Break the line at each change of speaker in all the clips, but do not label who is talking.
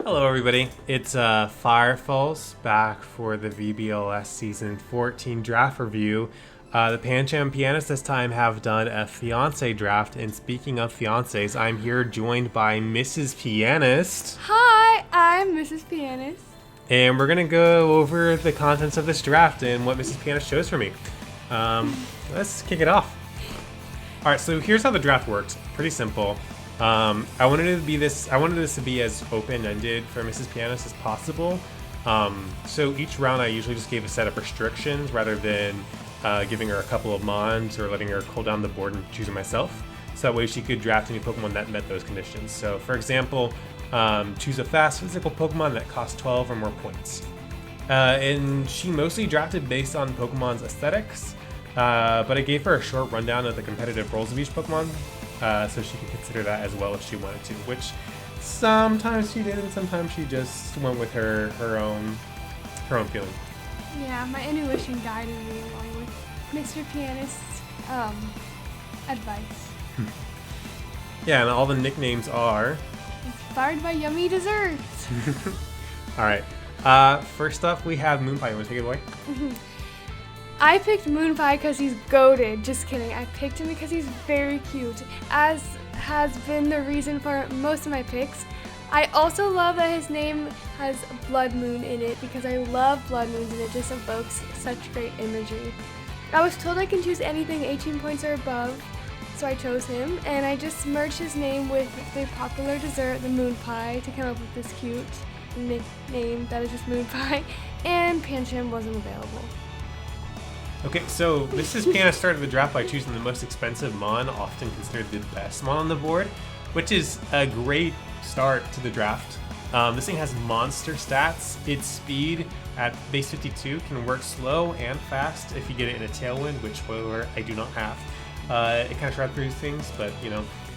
Hello everybody, it's Firefalls back for the VBL-S Season 14 draft review. The Pancham Pianists this time have done a Fiancé draft, and speaking of fiancés, I'm here joined by Mrs. Pianist.
Hi, I'm Mrs. Pianist.
And we're going to go over the contents of this draft and what Mrs. Pianist chose for me. Let's kick it off. Alright, so here's how the draft worked. Pretty simple. I wanted this to be as open-ended for Mrs. Pianist as possible. So each round I usually just gave a set of restrictions rather than giving her a couple of mons or letting her cull down the board and choosing myself. So that way she could draft any Pokemon that met those conditions. So for example, choose a fast physical Pokemon that costs 12 or more points. And she mostly drafted based on Pokemon's aesthetics, but I gave her a short rundown of the competitive roles of each Pokemon. So she could consider that as well if she wanted to, which sometimes she did and sometimes she just went with her own feeling.
Yeah, my intuition guided me along with Mr. Pianist's advice.
Yeah, and all the nicknames are
Inspired by yummy desserts.
Alright, first up we have Moonpie. You want to take it away?
I picked Moonpie because he's goated. Just kidding. I picked him because he's very cute, as has been the reason for most of my picks. I also love that his name has Blood Moon in it because I love Blood Moons and it just evokes such great imagery. I was told I can choose anything 18 points or above, so I chose him, and I just merged his name with the popular dessert, the Moon Pie, to come up with this cute nickname that is just Moon Pie, and Pancham wasn't available.
Okay, so Mrs. Pianist started the draft by choosing the most expensive mon, often considered the best mon on the board, which is a great start to the draft. This thing has monster stats. Its speed at base 52 can work slow and fast if you get it in a tailwind, which, spoiler, I do not have. It kind of shroud through things, but you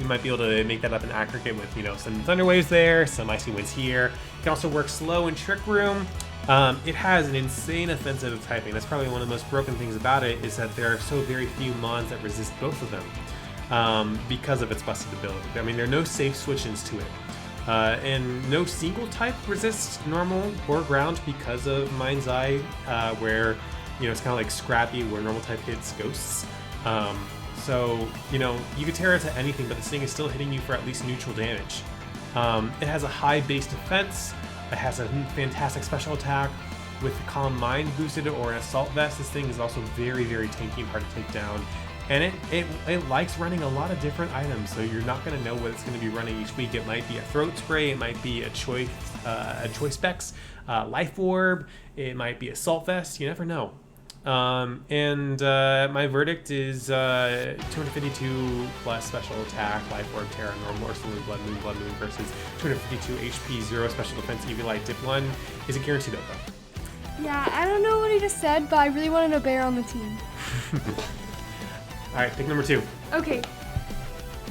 might be able to make that up in aggregate with some thunder waves there, some icy winds here. It can also work slow in Trick Room. It has an insane offensive typing. That's probably one of the most broken things about it, is that there are so very few mons that resist both of them because of its busted ability. I mean, there are no safe switch-ins to it. And no single type resists normal or ground because of Mind's Eye, where it's kind of like Scrappy, where normal type hits ghosts. So you could tear it to anything, but this thing is still hitting you for at least neutral damage. It has a high base defense. It has a fantastic special attack with Calm Mind boosted or an Assault Vest. This thing is also very, very tanky and hard to take down. And it likes running a lot of different items, so you're not going to know what it's going to be running each week. It might be a Throat Spray, it might be a Choice Specs, Life Orb, it might be Assault Vest, you never know. My verdict is 252 plus special attack, Life Orb, Terra, Normal, or Saloon, Blood Moon versus 252 HP, 0 special defense, EV Light, Dip 1. Is it guaranteed out though?
Yeah, I don't know what he just said, but I really wanted a bear on the team.
Alright, pick number 2.
Okay.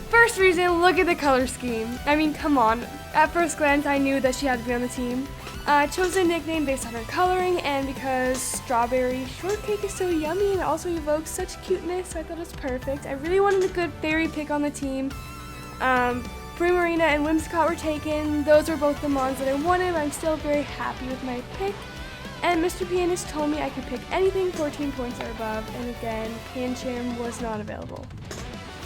First reason, look at the color scheme. I mean, come on. At first glance, I knew that she had to be on the team. I chose a nickname based on her coloring and because strawberry shortcake is so yummy and also evokes such cuteness, so I thought it was perfect. I really wanted a good fairy pick on the team. Primarina and Whimsicott were taken. Those were both the mons that I wanted. I'm still very happy with my pick. And Mr. Pianist told me I could pick anything 14 points or above, and again, Pancham was not available.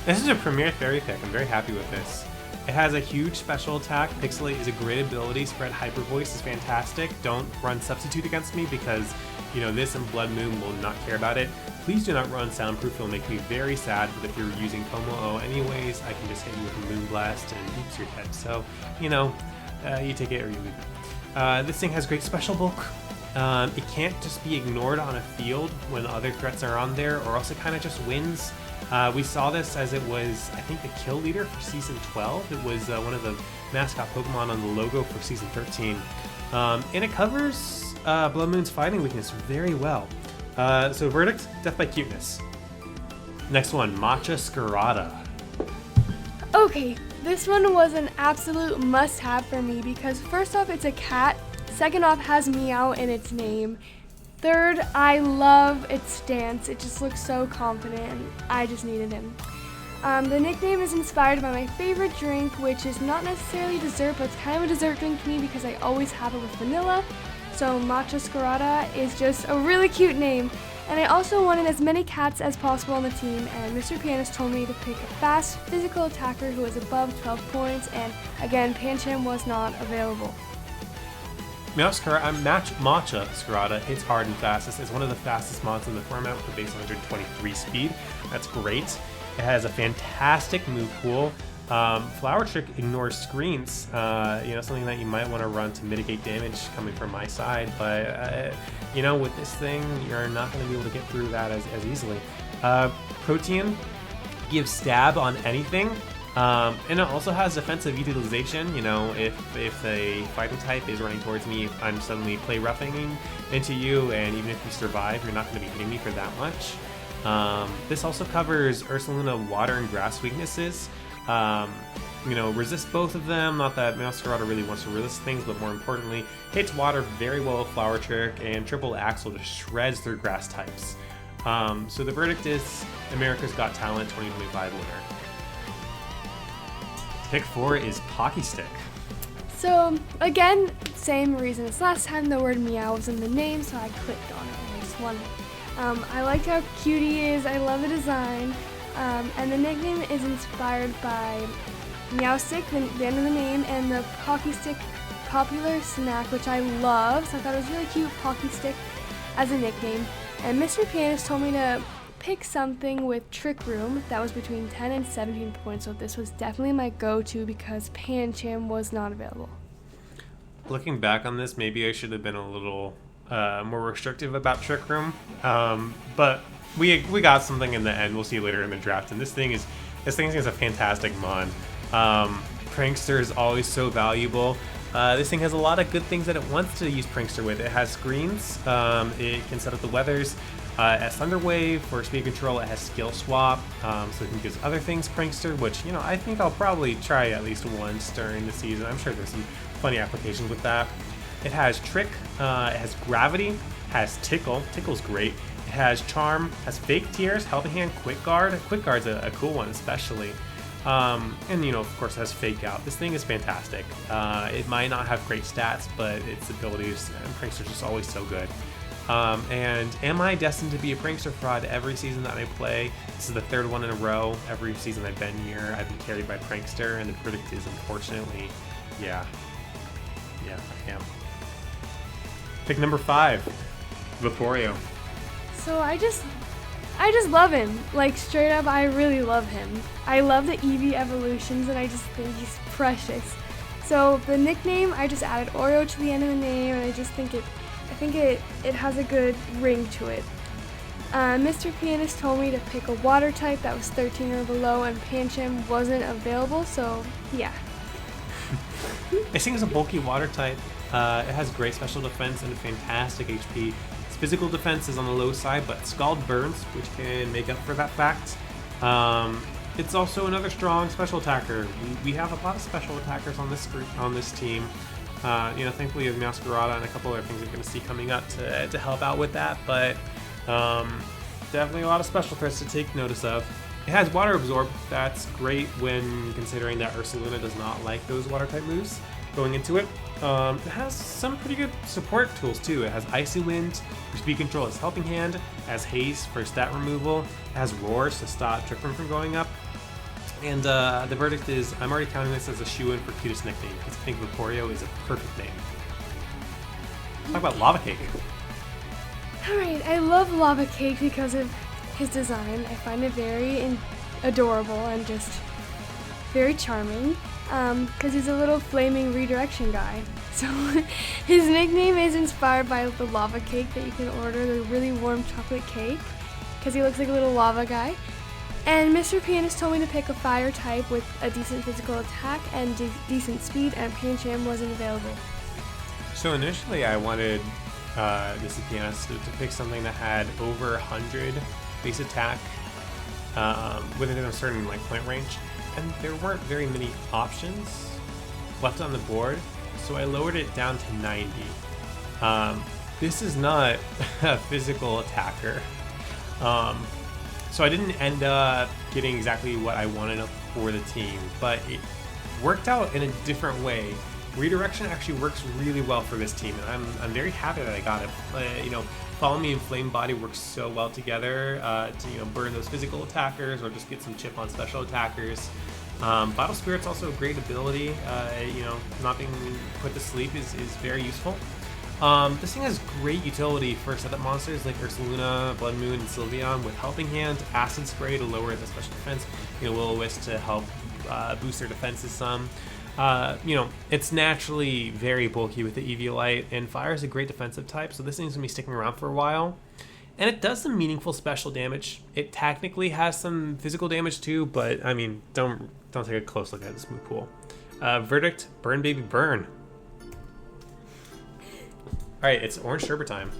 This is a premier fairy pick. I'm very happy with this. It has a huge special attack. Pixelate is a great ability. Spread Hyper Voice is fantastic. Don't run Substitute against me because, this and Blood Moon will not care about it. Please do not run Soundproof. It'll make me very sad, but if you're using Como-O anyways, I can just hit you with a Moon Blast and oops, you're dead. So, you take it or you leave it. This thing has great special bulk. It can't just be ignored on a field when other threats are on there, or else it kind of just wins. We saw this as it was, I think, the kill leader for Season 12. It was one of the mascot Pokemon on the logo for Season 13. And it covers Blood Moon's fighting weakness very well. So verdict, death by cuteness. Next one, Matcha Scarada.
Okay, this one was an absolute must-have for me because first off, it's a cat. Second off, has meow in its name. Third, I love its stance. It just looks so confident, and I just needed him. The nickname is inspired by my favorite drink, which is not necessarily dessert, but it's kind of a dessert drink to me because I always have it with vanilla. So Matcha Scarada is just a really cute name. And I also wanted as many cats as possible on the team, and Mr. Pianist told me to pick a fast, physical attacker who was above 12 points, and again, Pancham was not available.
Matcha Scarada hits hard and fast. This is one of the fastest mods in the format with a base 123 speed. That's great. It has a fantastic move pool. Flower Trick ignores screens, something that you might want to run to mitigate damage coming from my side, but with this thing, you're not going to be able to get through that as easily. Protean gives stab on anything, and it also has defensive utilization. If a fighting type is running towards me, I'm suddenly play roughing into you, and even if you survive, you're not going to be hitting me for that much. This also covers Ursaluna water and grass weaknesses. Resist both of them. Not that Masquerada really wants to resist things, but more importantly, hits water very well with Flower Trick, and Triple Axle just shreds through grass types. So the verdict is America's Got Talent 2025 winner. Pick 4 is Pocky Stick.
So again, same reason as last time, the word meow was in the name, so I clicked on it and I just wanted it. I liked how cute he is, I love the design. And the nickname is inspired by Meow Stick, the end of the name, and the Pocky Stick popular snack, which I love. So I thought it was really cute, Pocky Stick, as a nickname. And Mr. Pianist told me to pick something with Trick Room that was between 10 and 17 points. So this was definitely my go-to because Pancham was not available.
Looking back on this, maybe I should have been a little more restrictive about Trick Room, but we got something in the end. We'll see later in the draft, and this thing is a fantastic mon. Prankster is always so valuable. This thing has a lot of good things that it wants to use Prankster with. It has screens. It can set up the weathers. It has Thunder Wave for speed control. It has Skill Swap, so it can use other things Prankster, which I think I'll probably try at least once during the season. I'm sure there's some funny applications with that. It has Trick. It has Gravity. Has Tickle. Tickle's great. It has Charm, has Fake Tears, Helping Hand, Quick Guard. Quick Guard's a cool one, especially. And of course, it has Fake Out. This thing is fantastic. It might not have great stats, but its abilities and Prankster's just always so good. And am I destined to be a Prankster fraud every season that I play? This is the third one in a row. Every season I've been here, I've been carried by Prankster, and the verdict is, unfortunately, yeah, I am. Pick number 5, Vaporeon.
So I just love him. Like, straight up, I really love him. I love the Eevee evolutions, and I just think he's precious. So the nickname, I just added Oreo to the end of the name, and I think it has a good ring to it. Mr. Pianist told me to pick a water type that was 13 or below, and Pancham wasn't available, so yeah.
This thing is a bulky water type. It has great special defense and fantastic HP. Its physical defense is on the low side, but Scald burns, which can make up for that fact. It's also another strong special attacker. We have a lot of special attackers on this group, on this team. Thankfully, we have Masquerada and a couple other things we're going to see coming up to help out with that, but definitely a lot of special threats to take notice of. It has Water Absorb. That's great when considering that Ursaluna does not like those water type moves going into it. It has some pretty good support tools too. It has Icy Wind for speed control as Helping Hand, it has Haste for stat removal, it has Roars to stop Trick Room from going up. And the verdict is, I'm already counting this as a shoe-in for cutest nickname because I think Vaporeon is a perfect name. Talk about Lava Cake.
Alright, I love Lava Cake because of his design. I find it very adorable and just very charming because he's a little flaming redirection guy. So his nickname is inspired by the lava cake that you can order, the really warm chocolate cake, because he looks like a little lava guy. And Mr. Pianist told me to pick a fire type with a decent physical attack and decent speed, and Pancham wasn't available.
So initially I wanted Mr. Pianist to pick something that had over 100 base attack within a certain point range, and there weren't very many options left on the board, so I lowered it down to 90. This is not a physical attacker. So I didn't end up getting exactly what I wanted for the team, but it worked out in a different way. Redirection actually works really well for this team, and I'm very happy that I got it. Follow Me and Flame Body work so well together to burn those physical attackers or just get some chip on special attackers. Vital Spirit's also a great ability. Not being put to sleep is very useful. This thing has great utility for setup monsters like Ursaluna, Blood Moon, and Sylveon with Helping Hand, Acid Spray to lower the special defense, Will-O-Wisp to help boost their defenses some. It's naturally very bulky with the Eviolite, and Fire is a great defensive type, so this thing's going to be sticking around for a while. And it does some meaningful special damage. It technically has some physical damage too, but I mean, don't take a close look at this move pool. Verdict, Burn Baby Burn. Alright, it's Orange Sherbet time.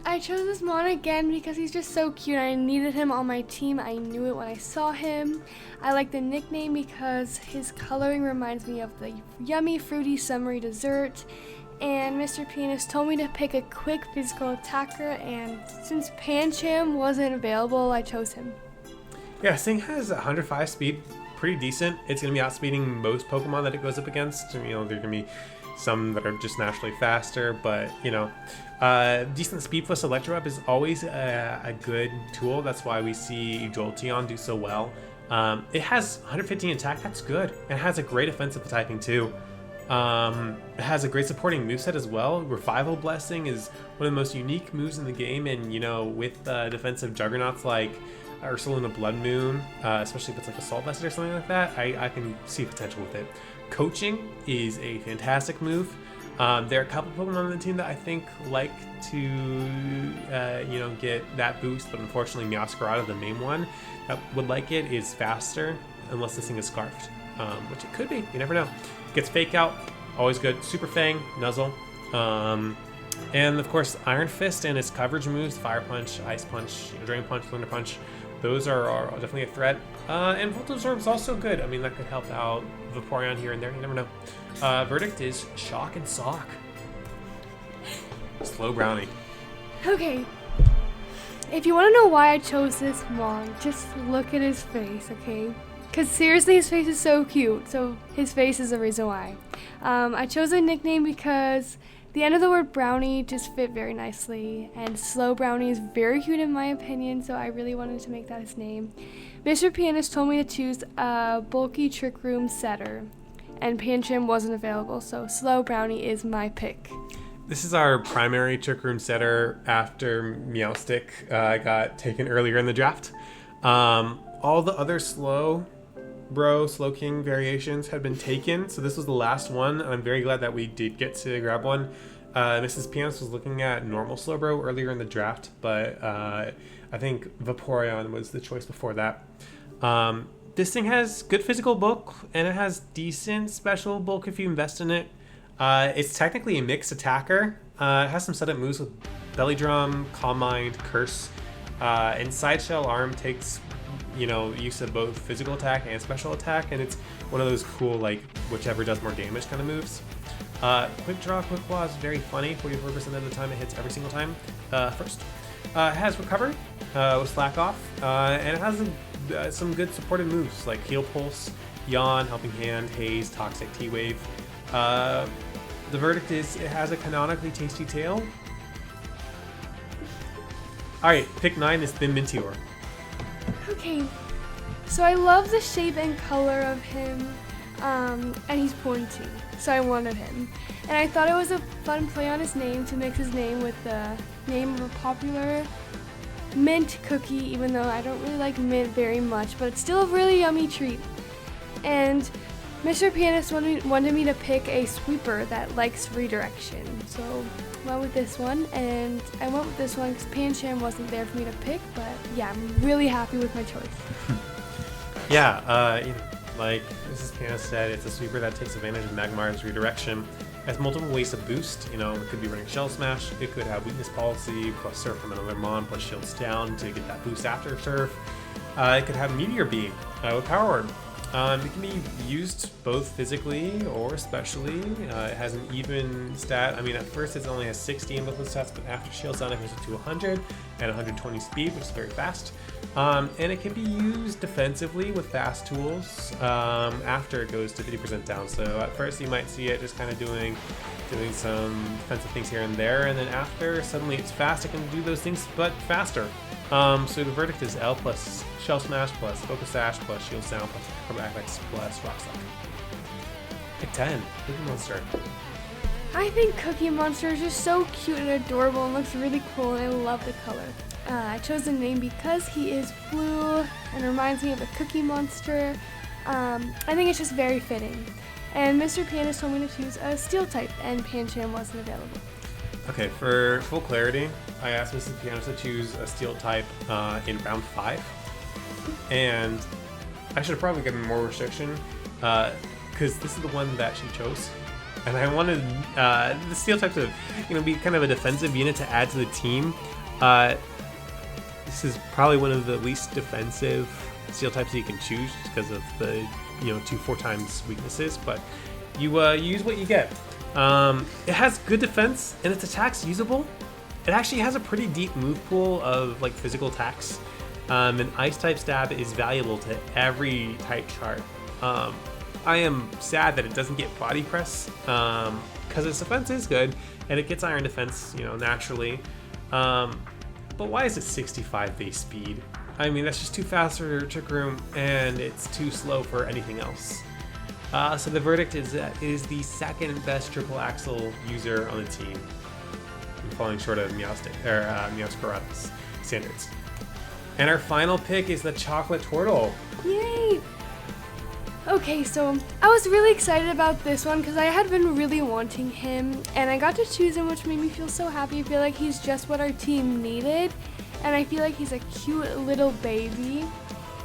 I chose this Mon again because he's just so cute. I needed him on my team. I knew it when I saw him. I like the nickname because his coloring reminds me of the yummy, fruity, summery dessert. And Mr. Pianist told me to pick a quick physical attacker, and since Pancham wasn't available, I chose him.
Yeah, this thing has 105 speed, pretty decent. It's going to be outspeeding most Pokemon that it goes up against. There are going to be some that are just naturally faster, but decent speed plus Electro Up is always a good tool. That's why we see Jolteon do so well. It has 115 attack, that's good. It has a great offensive typing too. It has a great supporting moveset as well. Revival Blessing is one of the most unique moves in the game, and with defensive juggernauts like Ursaluna Blood Moon, especially if it's like Assault Vested or something like that, I can see potential with it. Coaching is a fantastic move. There are a couple Pokemon on the team that I think like to get that boost, but unfortunately Meowscarada, the main one, that would like it, is faster unless this thing is Scarfed, which it could be. You never know. Gets Fake Out, always good. Super Fang, Nuzzle, and of course Iron Fist and its coverage moves: Fire Punch, Ice Punch, Drain Punch, Thunder Punch. Those are definitely a threat. And Volt Absorb is also good. I mean, that could help out Vaporeon here and there. You never know. Verdict is Shock and Sock. Slow Brownie.
Okay. If you want to know why I chose this Mon, just look at his face, okay? Because seriously, his face is so cute. So his face is the reason why. I chose a nickname because the end of the word brownie just fit very nicely, and Slow Brownie is very cute in my opinion, so I really wanted to make that his name. Mr. Pianist told me to choose a bulky Trick Room setter, and Pancham wasn't available, so Slow Brownie is my pick.
This is our primary Trick Room setter after Meowstic got taken earlier in the draft. All the other Slow King variations had been taken, so this was the last one. I'm very glad that we did get to grab one. Mrs. Pianist was looking at normal Slowbro earlier in the draft, but I think Vaporeon was the choice before that. This thing has good physical bulk, and it has decent special bulk if you invest in it. It's technically a mixed attacker. It has some setup moves with Belly Drum, Calm Mind, Curse, and Sideshell Arm takes use of both physical attack and special attack, and it's one of those cool, like, whichever does more damage kind of moves. Quick Draw, Quick Claw is very funny. 44% of the time it hits every single time. First. It has Recover with Slack Off, and it has some good supported moves like Heal Pulse, Yawn, Helping Hand, Haze, Toxic, T-Wave. The verdict is it has a canonically tasty tail. Alright, pick 9 is Thin Mintior.
Okay, so I love the shape and color of him, and he's pointy, so I wanted him. And I thought it was a fun play on his name to mix his name with the name of a popular mint cookie, even though I don't really like mint very much, but it's still a really yummy treat. And Mr. Pianist wanted me to pick a sweeper that likes redirection, so I went with this one, and I went with this one because Pancham wasn't there for me to pick, but yeah, I'm really happy with my choice.
Yeah, like Mrs. Pianist said, it's a sweeper that takes advantage of Magmar's redirection. It has multiple ways to boost. It could be running Shell Smash, it could have Weakness Policy, plus Surf from another Mon, plus Shields down to get that boost after Surf. It could have Meteor Beam with Power Orb. It can be used both physically or specially. It has an even stat. I mean, at first it only has 60 in both those stats, but after shields down, it goes to 100 and 120 speed, which is very fast. And it can be used defensively with fast tools after it goes to 50% down. So at first you might see it just kind of doing some defensive things here and there, and then after suddenly it's fast. It can do those things, but faster. So the verdict is L plus Shell Smash plus Focus Sash plus Shield Sound plus Acrobatics plus Rock Slide. Pick 10. Cookie Monster.
I think Cookie Monster is just so cute and adorable and looks really cool, and I love the color. I chose the name because he is blue and reminds me of a Cookie Monster. I think it's just very fitting. And Mr. Pianist told me to choose a Steel type, and Pancham wasn't available.
Okay, for full clarity, I asked Mrs. Pianist to choose a Steel type in round 5. And I should have probably given more restriction because this is the one that she chose. And I wanted the Steel type to be kind of a defensive unit to add to the team. This is probably one of the least defensive Steel types that you can choose just because of the 2-4 times weaknesses, but you use what you get. It has good defense and its attacks usable. It actually has a pretty deep move pool of like physical attacks. An ice type stab is valuable to every type chart. I am sad that it doesn't get body press because its defense is good and it gets iron defense naturally. But why is it 65 base speed? I mean, that's just too fast for Trick Room, and it's too slow for anything else. So the verdict is that it is the second best triple axle user on the team. I'm falling short of Meowscarada's standards. And our final pick is the Chocolate Turtle.
Yay! Okay, so I was really excited about this one because I had been really wanting him, and I got to choose him, which made me feel so happy. I feel like he's just what our team needed, and I feel like he's a cute little baby,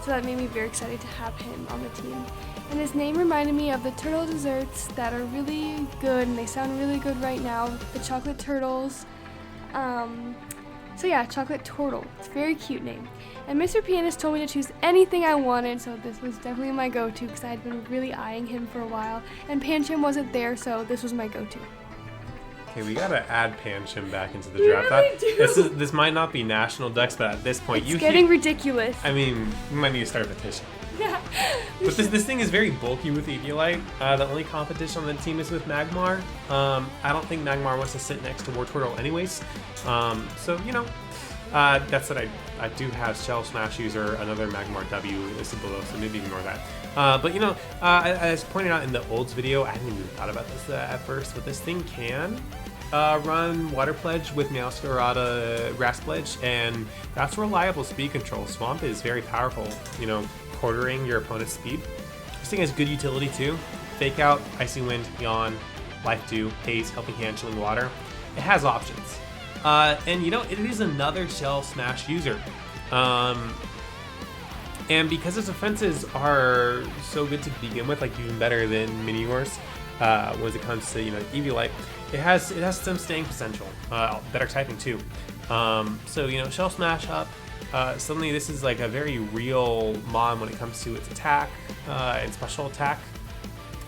so that made me very excited to have him on the team. And his name reminded me of the turtle desserts that are really good, and they sound really good right now, the chocolate turtles. So yeah, Chocolate Turtle. It's a very cute name. And Mr. Pianist told me to choose anything I wanted, so this was definitely my go-to because I had been really eyeing him for a while. And Pancham wasn't there, so this was my go-to.
Okay, we gotta add Pancham back into the
We
draft.
really do.
This might not be national Dex, but at this point,
It's getting ridiculous.
I mean, we might need to start a petition.
Yeah.
But this thing is very bulky with Eviolite. The only competition on the team is with Magmar. I don't think Magmar wants to sit next to War Turtle anyways. So, that's what I do have Shell Smash user, another Magmar W listed below, so maybe ignore that. But as pointed out in the Olds video, I hadn't even thought about this at first, but this thing can run Water Pledge with Meowscarada Grass Pledge, and that's reliable speed control. Swamp is very powerful, quartering your opponent's speed. This thing has good utility too. Fake Out, Icy Wind, Yawn, Life Dew, Haze, Helping Hand, Chilling Water. It has options. And it is another Shell Smash user. And because its defenses are so good to begin with, like even better than Mini Wars, when it comes to Eviolite, it has some staying potential. Better typing too. So Shell Smash up. Suddenly this is like a very real mon when it comes to its attack and special attack.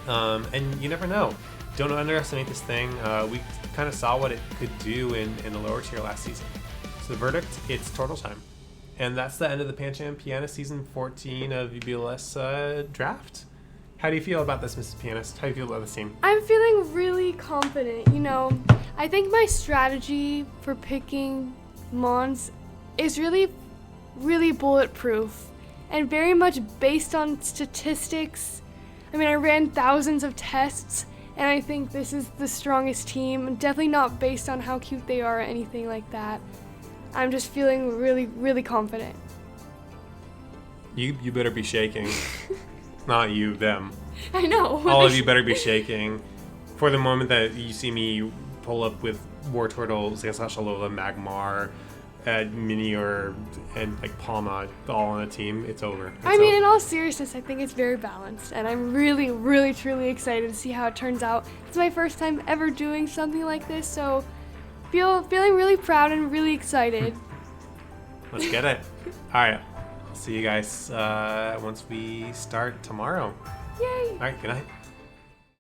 And you never know. Don't underestimate this thing. We kind of saw what it could do in the lower tier last season. So the verdict, it's Turtle time. And that's the end of the Pancham Pianist Season 14 of VBL-S draft. How do you feel about this, Mrs. Pianist? How do you feel about this team?
I'm feeling really confident. I think my strategy for picking Mons is really, really bulletproof and very much based on statistics. I mean, I ran thousands of tests, and I think this is the strongest team. Definitely not based on how cute they are or anything like that. I'm just feeling really, really confident.
You better be shaking. Not you, them.
I know.
All of you better be shaking. For the moment that you see me pull up with War Turtle, Alola, Magmar, Minior, and like Palma all on a team, it's over.
In all seriousness, I think it's very balanced, and I'm really, really, truly excited to see how it turns out. It's my first time ever doing something like this, so feeling really proud and really excited.
Let's get it. All right, see you guys once we start tomorrow.
Yay!
All right, good night.